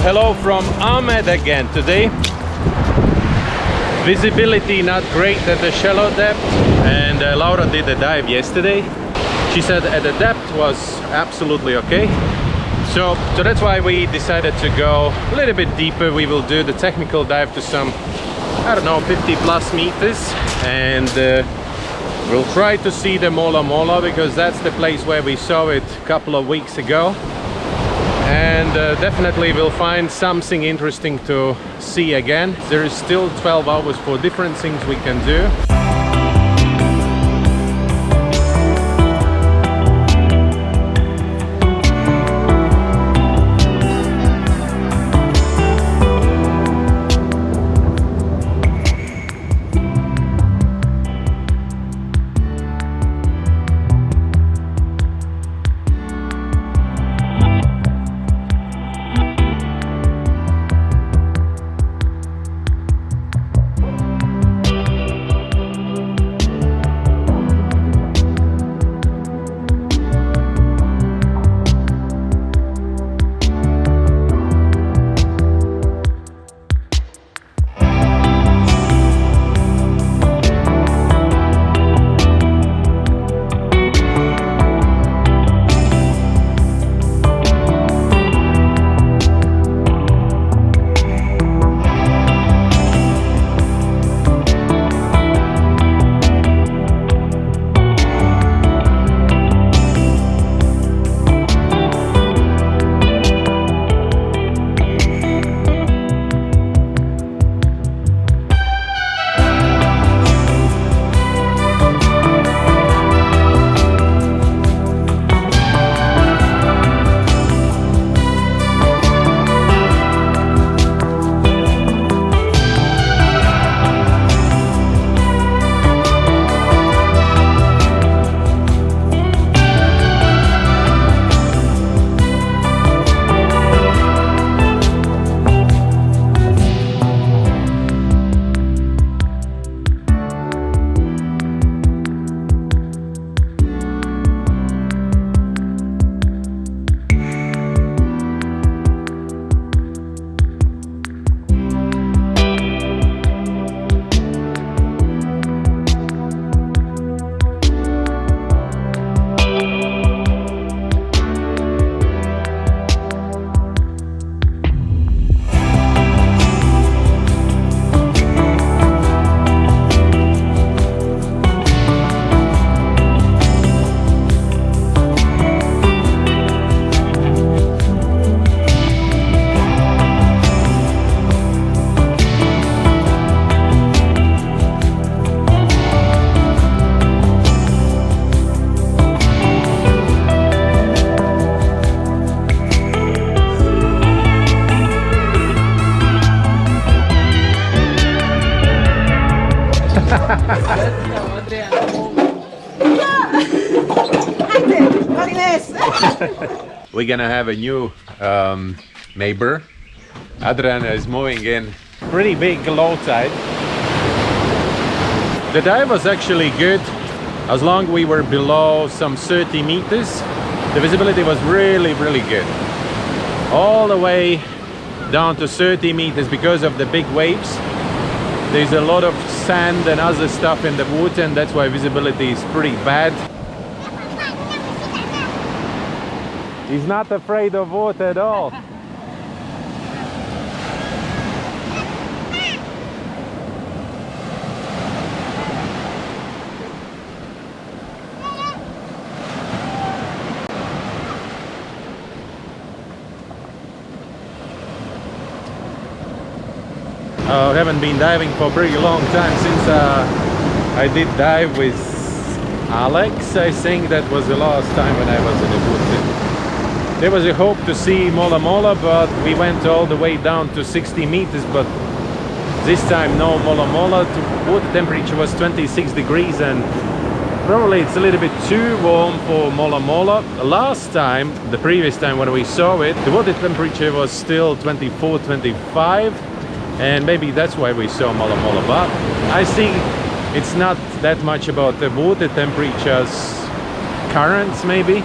Hello from Amed again. Today visibility not great at the shallow depth, and Laura did a dive yesterday. She said at the depth was absolutely okay, so that's why we decided to go a little bit deeper. We will do the technical dive to some, I don't know, 50 plus meters, and we'll try to see the MolaMola, because that's the place where we saw it a couple of weeks ago. And definitely we'll find something interesting to see again. There is still 12 hours for different things we can do. We're gonna have a new neighbor. Adrian is moving in. Pretty big low tide. The dive was actually good as long as we were below some 30 meters. The visibility was really good. All the way down to 30 meters because of the big waves. There's a lot of sand and other stuff in the water, and that's why visibility is pretty bad. He's not afraid of water at all. I haven't been diving for a pretty long time, since I did dive with Alex. I think that was the last time when I was in the water. There was a hope to see MolaMola, but we went all the way down to 60 meters, but this time no MolaMola. The water temperature was 26 degrees and probably it's a little bit too warm for MolaMola. Last time, the previous time when we saw it, the water temperature was still 24, 25, and maybe that's why we saw MolaMola. But I see it's not that much about the water temperatures, currents maybe.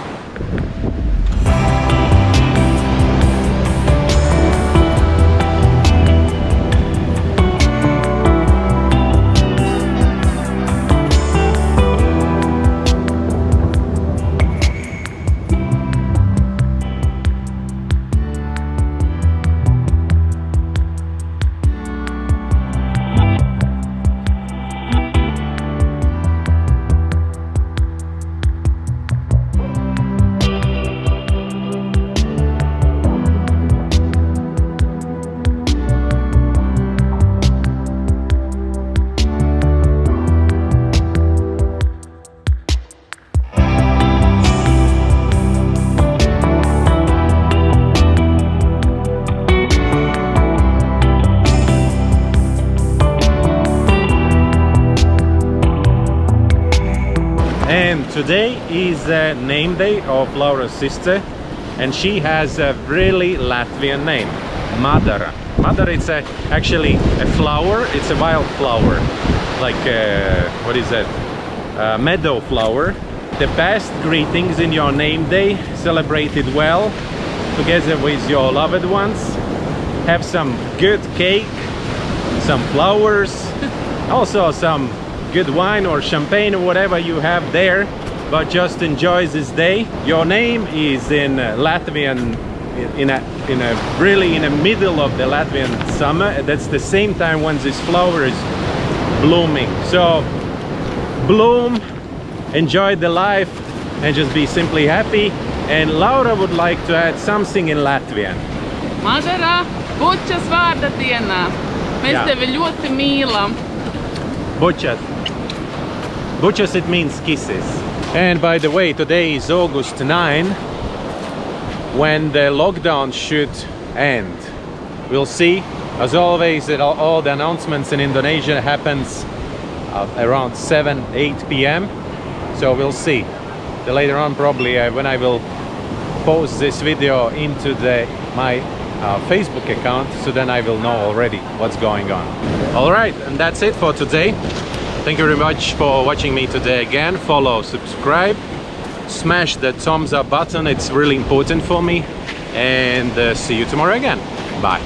And today is the name day of Laura's sister, and she has a really Latvian name, Madara. Madara is actually a flower, it's a wild flower, like what is that? Meadow flower. The best greetings in your name day, celebrate it well, together with your loved ones. Have some good cake, some flowers, also some good wine or champagne or whatever you have there, but just enjoy this day. Your name is in Latvian, in the middle of the Latvian summer. That's the same time when this flower is blooming. So bloom, enjoy the life, and just be simply happy. And Laura would like to add something in Latvian. Madara, bučas vārda dienā. Mēs tevi ļoti mīlam. Bučas. Bučas, it means kisses. And by the way, today is August 9, when the lockdown should end. We'll see. As always, all the announcements in Indonesia happens around 7-8 p.m. So we'll see. Later on, probably when I will post this video into my Facebook account, so then I will know already what's going on. All right, and that's it for today. Thank you very much for watching me today again. Follow, subscribe, smash the thumbs up button. It's really important for me. And see you tomorrow again. Bye.